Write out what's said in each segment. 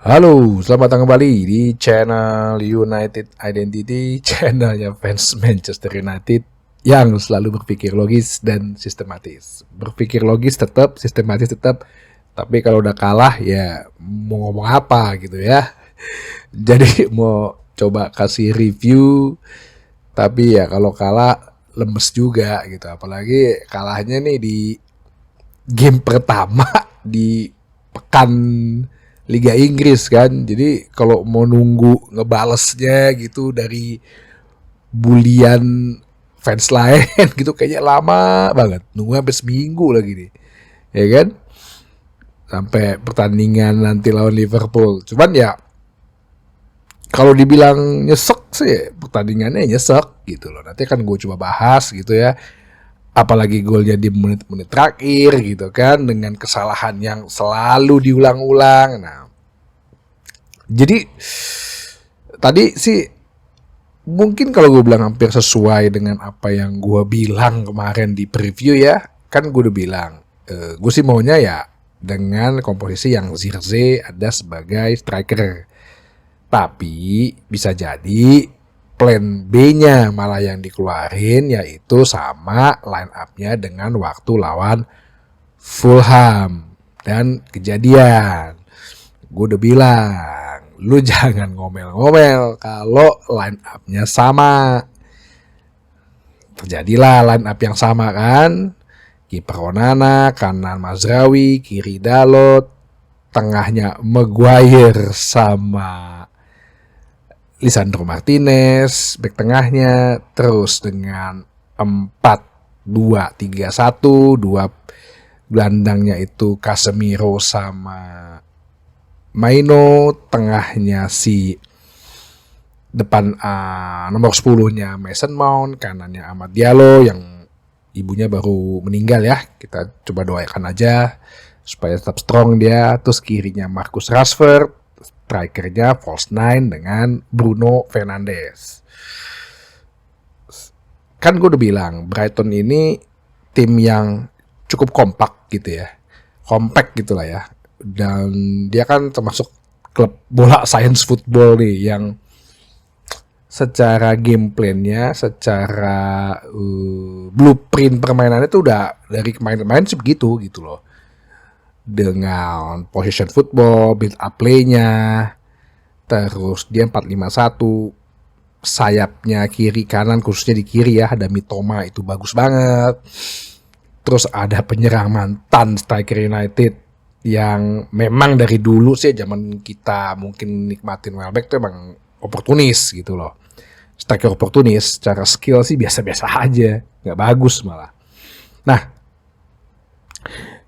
Halo, selamat datang kembali di channel United Identity, channelnya fans Manchester United yang selalu berpikir logis dan sistematis. Berpikir logis tetap, sistematis tetap, tapi kalau udah kalah ya mau ngomong apa gitu ya. Jadi mau coba kasih review, tapi ya kalau kalah lemes juga gitu. Apalagi kalahnya nih di game pertama di pekan Liga Inggris kan. Jadi kalau mau nunggu ngebalesnya gitu dari bulian fans lain gitu kayaknya lama banget. Nunggu sampai seminggu lagi nih. Ya kan? Sampai pertandingan nanti lawan Liverpool. Cuman ya kalau dibilang nyesek sih pertandingannya nyesek gitu loh. Nanti kan gue coba bahas gitu ya. Apalagi golnya di menit-menit terakhir gitu kan, dengan kesalahan yang selalu diulang-ulang. Nah, jadi tadi sih mungkin kalau gue bilang hampir sesuai dengan apa yang gue bilang kemarin di preview ya. Kan gue udah bilang, gue sih maunya ya dengan komposisi yang Zirkzee ada sebagai striker. Tapi bisa jadi plan B-nya malah yang dikeluarin, yaitu sama line up-nya dengan waktu lawan Fulham. Dan kejadian, gue udah bilang, lu jangan ngomel-ngomel kalau line up-nya sama. Terjadilah line up yang sama kan. Kiper Onana, kanan Mazraoui, kiri Dalot, tengahnya Maguire sama Lisandro Martinez, back tengahnya, terus dengan 4-2-3-1, dua gelandangnya itu Casemiro sama Maino, tengahnya si depan nomor 10-nya Mason Mount, kanannya Amad Diallo yang ibunya baru meninggal ya. Kita coba doakan aja supaya tetap strong dia. Terus kirinya Marcus Rashford, strikernya false nine dengan Bruno Fernandes. Kan gue udah bilang Brighton ini tim yang cukup kompak gitu ya, compact gitulah ya. Dan dia kan termasuk klub bola science football nih yang secara game plan-nya, secara blueprint permainannya tuh udah dari kemarin-kemarin sih begitu gitu loh. Dengan position football, build up play-nya, terus dia 4-5-1, sayapnya kiri kanan khususnya di kiri ya ada Mitoma itu bagus banget. Terus ada penyerang mantan striker United yang memang dari dulu sih zaman kita mungkin nikmatin Welbeck tuh emang oportunis gitu loh. Striker oportunis, secara skill sih biasa-biasa aja, nggak bagus malah. Nah,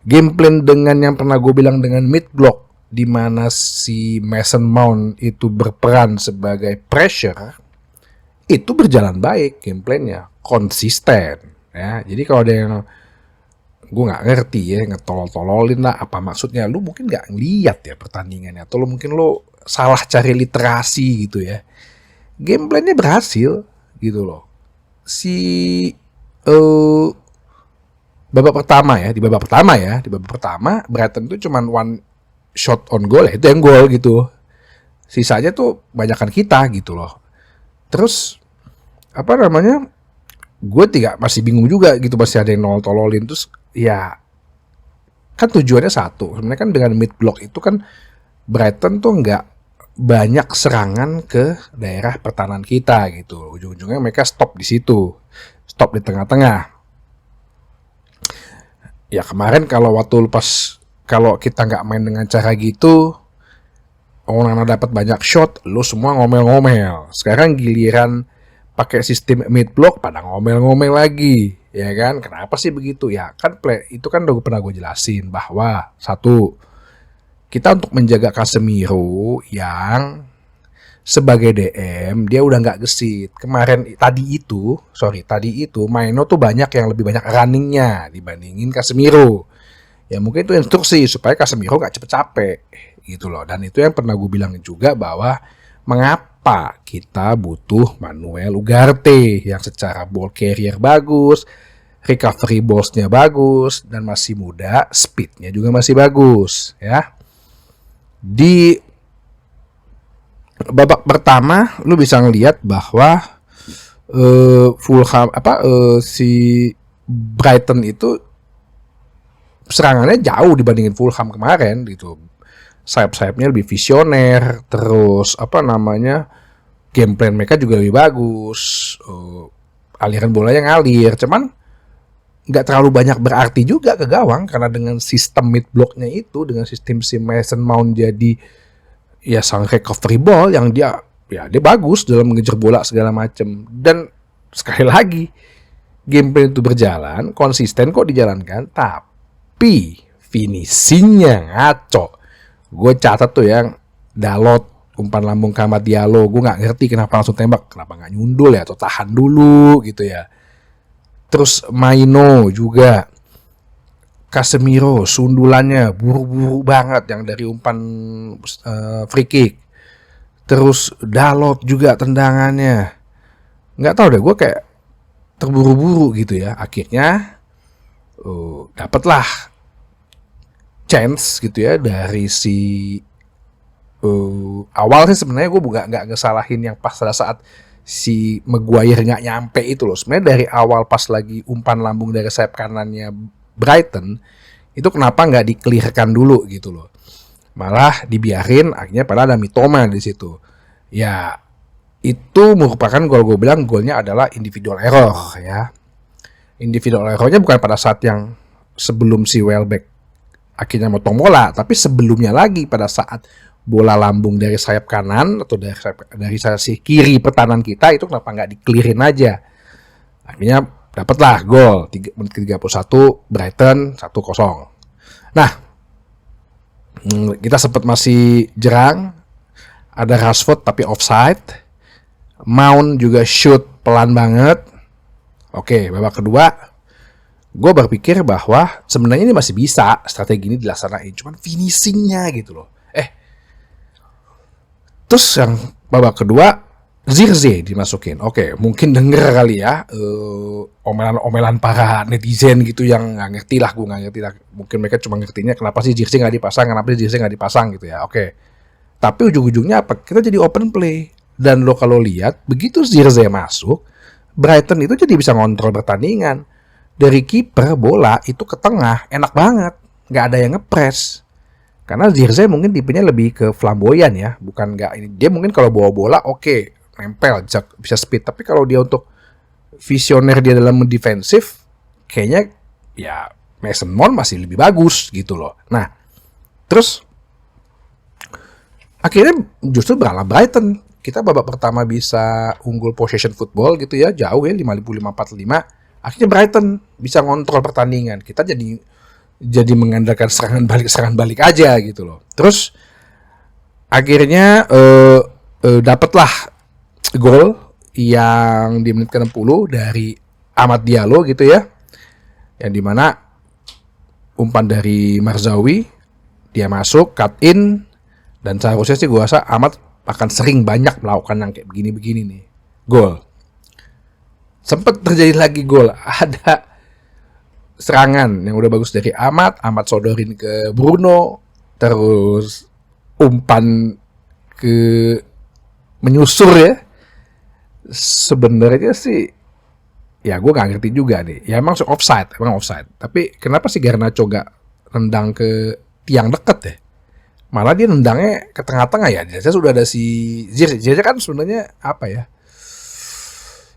game plan dengan yang pernah gue bilang dengan mid block, di mana si Mason Mount itu berperan sebagai pressure, itu berjalan baik game plan-nya, konsisten ya. Jadi kalau ada yang gue nggak ngerti ya, ngetolol-tololin lah apa maksudnya, lu mungkin nggak ngeliat ya pertandingannya, atau lu mungkin lu salah cari literasi gitu ya. Game plan-nya berhasil gitu loh. Si babak pertama Brighton itu cuman one shot on goal ya, itu yang gol gitu. Sisanya tuh banyakan kita gitu loh. Terus apa namanya? Gue masih bingung juga gitu, masih ada yang tololin. Terus ya kan tujuannya satu. Sebenarnya kan dengan mid block itu kan Brighton tuh nggak banyak serangan ke daerah pertahanan kita gitu. Ujung-ujungnya mereka stop di situ, stop di tengah-tengah. Ya kemarin kalau kita nggak main dengan cara gitu, Onana dapat banyak shot, lu semua ngomel-ngomel. Sekarang giliran pakai sistem mid block pada ngomel-ngomel lagi, ya kan? Kenapa sih begitu? Ya kan itu kan udah pernah gue jelasin bahwa satu, kita untuk menjaga Casemiro yang sebagai DM dia udah nggak gesit. Tadi itu Maino tuh lebih banyak runningnya dibandingin Casemiro. Ya mungkin itu instruksi supaya Casemiro nggak cepet capek gitu loh. Dan itu yang pernah gue bilang juga bahwa mengapa kita butuh Manuel Ugarte yang secara ball carrier bagus, recovery balls-nya bagus, dan masih muda, speed-nya juga masih bagus ya. Di babak pertama lu bisa ngelihat bahwa Fulham si Brighton itu serangannya jauh dibandingin Fulham kemarin gitu. Sayap-sayapnya lebih visioner, terus game plan mereka juga lebih bagus. Aliran bolanya ngalir, cuman nggak terlalu banyak berarti juga ke gawang karena dengan sistem mid blocknya itu, dengan sistem si Mason Mount jadi ya sang recovery ball yang dia bagus dalam mengejar bola segala macem. Dan sekali lagi game plan itu berjalan konsisten kok dijalankan, tapi finishingnya ngaco. Gue catat tuh yang Dalot umpan lambung ke Amad Diallo, gue nggak ngerti kenapa langsung tembak, kenapa nggak nyundul ya atau tahan dulu gitu ya. Terus Maino juga, Casemiro sundulannya buru-buru banget yang dari umpan free kick. Terus Dalot juga tendangannya, nggak tahu deh, gue kayak terburu-buru gitu ya. Akhirnya dapatlah chance gitu ya dari si awal sih sebenarnya gue nggak ngesalahin yang pas pada saat si Maguire nggak nyampe itu loh. Sebenarnya dari awal pas lagi umpan lambung dari sayap kanannya Brighton itu kenapa nggak di-clearkan dulu gitu loh, malah dibiarin. Akhirnya padahal ada Mitoma di situ ya. Itu merupakan gue bilang golnya adalah individual error ya. Individual errornya bukan pada saat yang sebelum si Welbeck akhirnya motong bola, tapi sebelumnya lagi pada saat bola lambung dari sayap kanan atau dari sisi kiri pertahanan kita itu kenapa nggak di-clearin aja. Akhirnya dapatlah gol menit ke-31 Brighton 1-0. Nah, kita sempat masih jerang, ada Rashford tapi offside. Mount juga shoot pelan banget. Oke, babak kedua gue berpikir bahwa sebenarnya ini masih bisa strategi ini dilaksanain, cuman finishingnya gitu loh. Terus yang babak kedua Zirkzee dimasukin. Oke, mungkin denger kali ya omelan-omelan para netizen gitu yang nggak ngerti lah, gue nggak ngerti lah. Mungkin mereka cuma ngertinya kenapa sih Zirkzee nggak dipasang gitu ya. Oke, tapi ujung-ujungnya apa? Kita jadi open play. Dan lo kalau lihat begitu Zirkzee masuk, Brighton itu jadi bisa ngontrol pertandingan. Dari kiper bola itu ke tengah enak banget, nggak ada yang ngepres. Karena Zirkzee mungkin tipenya lebih ke flamboyan ya, bukan nggak ini. Dia mungkin kalau bawa bola oke, nempel bisa speed, tapi kalau dia untuk visioner dia dalam defensif, kayaknya ya Mason Mount masih lebih bagus gitu loh. Nah, terus akhirnya justru beralah Brighton. Kita babak pertama bisa unggul possession football gitu ya, jauh ya 55-45. Akhirnya Brighton bisa ngontrol pertandingan. Kita jadi mengandalkan serangan balik aja gitu loh. Terus akhirnya dapatlah gol yang di menit ke-60 dari Amad Diallo gitu ya. Yang dimana umpan dari Marzawi, dia masuk, cut in, dan seharusnya sih gue rasa Amad akan sering banyak melakukan yang kayak begini-begini nih. Gol. Sempat terjadi lagi gol, ada serangan yang udah bagus dari Amad sodorin ke Bruno, terus umpan ke menyusur ya. Sebenarnya sih ya gue nggak ngerti juga nih. Ya emang offside. Tapi kenapa sih Garnacho gak nendang ke tiang deket ya? Malah dia nendangnya ke tengah-tengah ya. Jadi sudah ada si Zirkzee kan sebenarnya apa ya?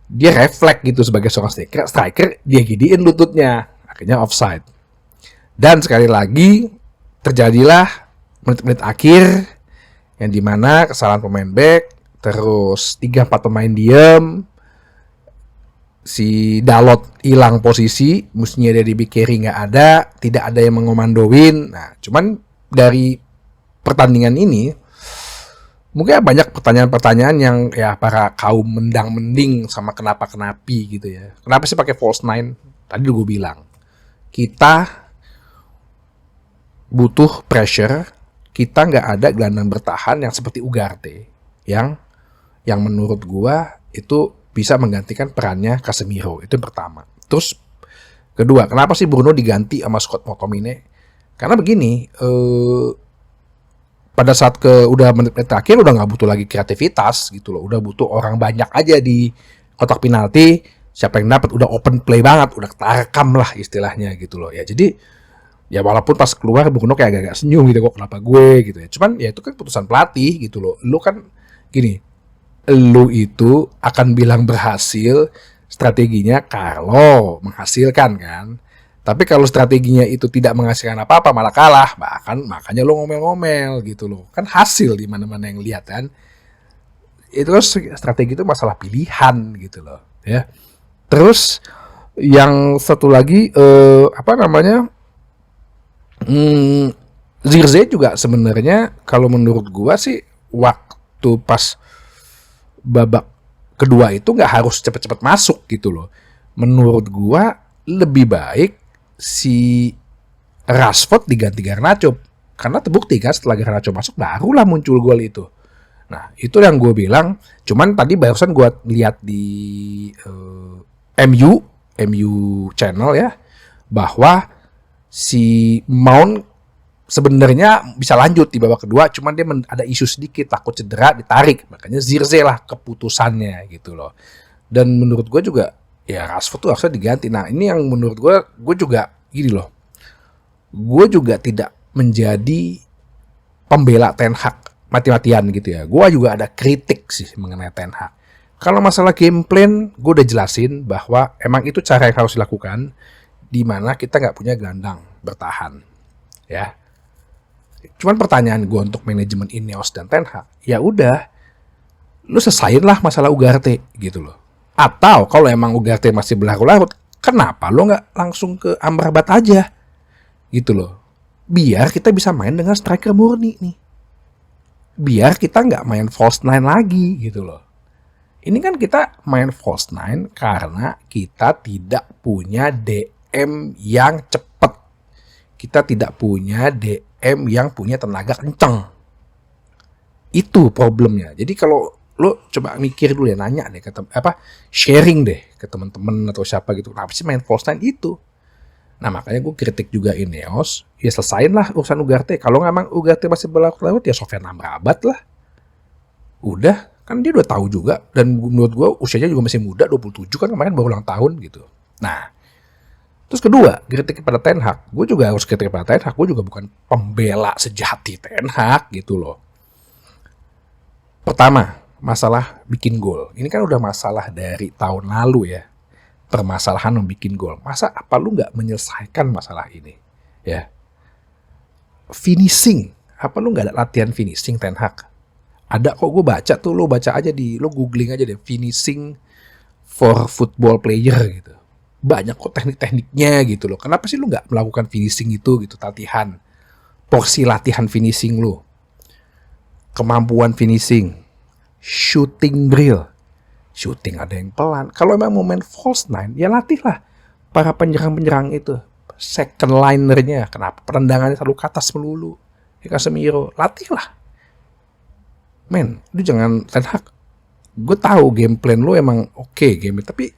Dia refleks gitu sebagai seorang striker, dia gidiin lututnya, akhirnya offside. Dan sekali lagi terjadilah menit-menit akhir yang dimana kesalahan pemain back, terus 3-4 pemain diem, si Dalot hilang posisi, mestinya dia di back carry nggak ada, tidak ada yang mengomandoin. Nah, cuman dari pertandingan ini mungkin banyak pertanyaan-pertanyaan yang ya para kaum mending sama kenapa-kenapi gitu ya. Kenapa sih pakai false nine? Tadi gue bilang, kita butuh pressure. Kita nggak ada gelandang bertahan yang seperti Ugarte yang menurut gue itu bisa menggantikan perannya Casemiro. Itu yang pertama. Terus kedua, kenapa sih Bruno diganti sama Scott McTominay? Karena begini, pada saat udah menit-menit terakhir udah nggak butuh lagi kreativitas gitu loh, udah butuh orang banyak aja di kotak penalti, siapa yang dapat udah open play banget, udah terekam lah istilahnya gitu loh ya. Jadi ya walaupun pas keluar Bruno kayak agak-agak senyum gitu, kok kenapa gue gitu ya, cuman ya itu kan keputusan pelatih gitu loh. Lu kan gini, lu itu akan bilang berhasil strateginya kalau menghasilkan kan. Tapi kalau strateginya itu tidak menghasilkan apa-apa malah kalah, makanya lo ngomel-ngomel gitu loh. Kan hasil di mana-mana yang lihat kan. Itu strategi itu masalah pilihan gitu loh, ya. Terus yang satu lagi apa namanya? Zirkzee juga sebenarnya kalau menurut gua sih waktu pas babak kedua itu nggak harus cepet-cepet masuk gitu loh. Menurut gua lebih baik si Rashford diganti Garnacho, karena terbukti kan setelah Garnacho masuk barulah muncul gol itu. Nah itu yang gue bilang. Cuman tadi barusan gue lihat di MU channel ya, bahwa si Mount sebenarnya bisa lanjut di babak kedua, cuman dia ada isu sedikit, takut cedera, ditarik, makanya Zirkzee lah keputusannya gitu loh. Dan menurut gue juga ya Rashford tuh harusnya diganti. Nah ini yang menurut gue juga gini loh, gue juga tidak menjadi pembela Ten Hag mati-matian gitu ya. Gue juga ada kritik sih mengenai Ten Hag. Kalau masalah game plan, gue udah jelasin bahwa emang itu cara yang harus dilakukan, di mana kita nggak punya gelandang bertahan, ya. Cuman pertanyaan gue untuk manajemen Ineos dan Ten Hag, ya udah, lu selesain lah masalah Ugarte gitu loh. Atau kalau emang Ugarte masih berlarut-larut, kenapa lo nggak langsung ke Amrabat aja gitu loh, biar kita bisa main dengan striker murni nih, biar kita nggak main false nine lagi gitu loh. Ini kan kita main false nine karena kita tidak punya DM yang cepet, kita tidak punya DM yang punya tenaga kenceng. Itu problemnya. Jadi kalau lo coba mikir dulu ya, nanya deh ke sharing deh ke teman-teman atau siapa gitu, kenapa sih main false nine itu. Nah makanya gue kritik juga Ineos, ya selesain lah urusan Ugarte. Kalau memang Ugarte masih berlarut-larut, ya Sofyan Amrabat lah. Udah, kan dia udah tahu juga, dan menurut gue usianya juga masih muda, 27 kan, kemarin baru ulang tahun gitu. Nah terus kedua, kritik kepada Ten Hag, gue juga harus kritik kepada Ten Hag. Gue juga bukan pembela sejati Ten Hag gitu loh. Pertama, masalah bikin gol. Ini kan udah masalah dari tahun lalu ya. Permasalahan membikin gol. Masa apa lu nggak menyelesaikan masalah ini? Ya. Finishing. Apa lu nggak ada latihan finishing Ten Hag? Ada kok, gue baca tuh, lo baca aja lo googling aja deh, finishing for football player gitu. Banyak kok teknik-tekniknya gitu loh. Kenapa sih lu nggak melakukan finishing itu gitu, latihan. Porsi latihan finishing lu. Kemampuan finishing, shooting drill, shooting ada yang pelan. Kalau memang mau main false nine, ya latihlah para penyerang-penyerang itu, second linernya. Kenapa perendangannya selalu ke atas melulu, ya Casemiro, latihlah. Men, lu jangan Ten Hag. Gue tahu game plan lu emang oke game, tapi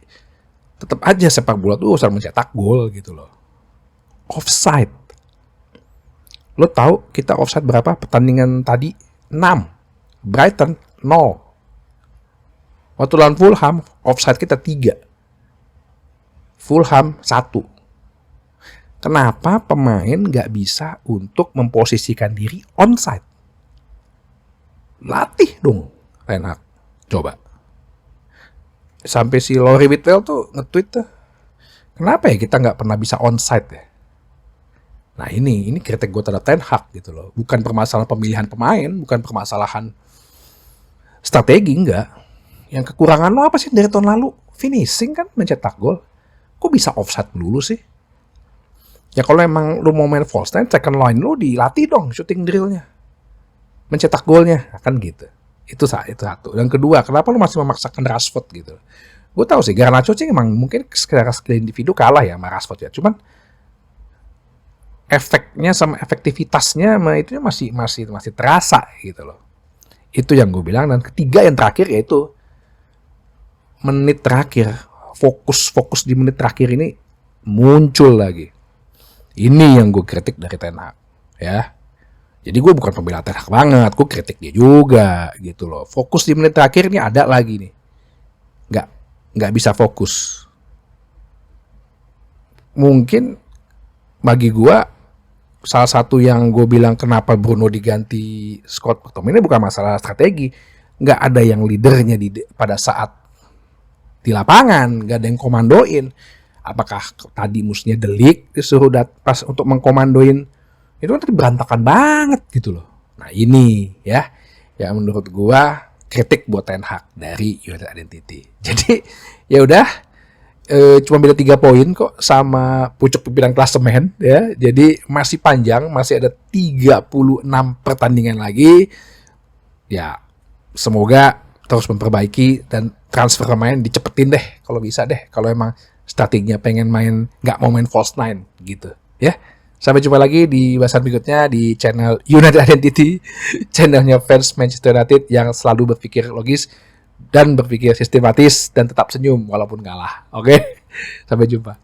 tetap aja sepak bola tuh usah mencetak gol gitu loh. Offside. Lo tahu kita offside berapa pertandingan tadi? 6. Brighton 0. Waktu lawan Fulham offside kita 3. Fulham 1. Kenapa pemain nggak bisa untuk memposisikan diri onside? Latih dong Ten Hag. Coba. Sampai si Laurie Whitwell tuh nge-tweet tuh, kenapa ya kita nggak pernah bisa onside ya? Nah ini kritik gue terhadap Ten Hag gitu loh. Bukan permasalahan pemilihan pemain, bukan permasalahan strategi, enggak. Yang kekurangan lo apa sih dari tahun lalu? Finishing kan, mencetak gol. Kok bisa offside dulu sih? Ya kalau emang lo mau main false nine, second line lo dilatih dong shooting drillnya, mencetak golnya, kan gitu. Itu satu. Dan kedua, kenapa lo masih memaksakan Rashford gitu? Gue tahu sih Garnacho sih emang mungkin secara skill individu kalah ya sama Rashford ya. Cuman efeknya sama efektivitasnya itu masih terasa gitu loh. Itu yang gue bilang. Dan ketiga yang terakhir yaitu menit terakhir, fokus di menit terakhir ini muncul lagi. Ini yang gue kritik dari Ten Hag ya. Jadi gue bukan pembela Ten Hag banget, gue kritik dia juga gitu loh. Fokus di menit terakhir ini ada lagi nih, nggak bisa fokus. Mungkin bagi gue salah satu yang gue bilang kenapa Bruno diganti Scott McTominay bukan masalah strategi, nggak ada yang leadernya pada saat di lapangan, nggak ada yang komandoin. Apakah tadi musuhnya De Ligt disuruh pas untuk mengkomandoin, itu kan tadi berantakan banget gitu loh. Nah ini ya yang menurut gue kritik buat Ten Hag dari United Identity. Jadi ya udah, cuma beda 3 poin kok sama pucuk pimpinan klasemen ya. Jadi masih panjang, masih ada 36 pertandingan lagi. Ya, semoga terus memperbaiki dan transfer pemain dicepetin deh kalau bisa deh. Kalau emang strateginya pengen main, nggak mau main false nine gitu ya. Sampai jumpa lagi di bahasan berikutnya di channel United Identity, channelnya fans Manchester United yang selalu berpikir logis dan berpikir sistematis dan tetap senyum walaupun kalah. Oke? Sampai jumpa.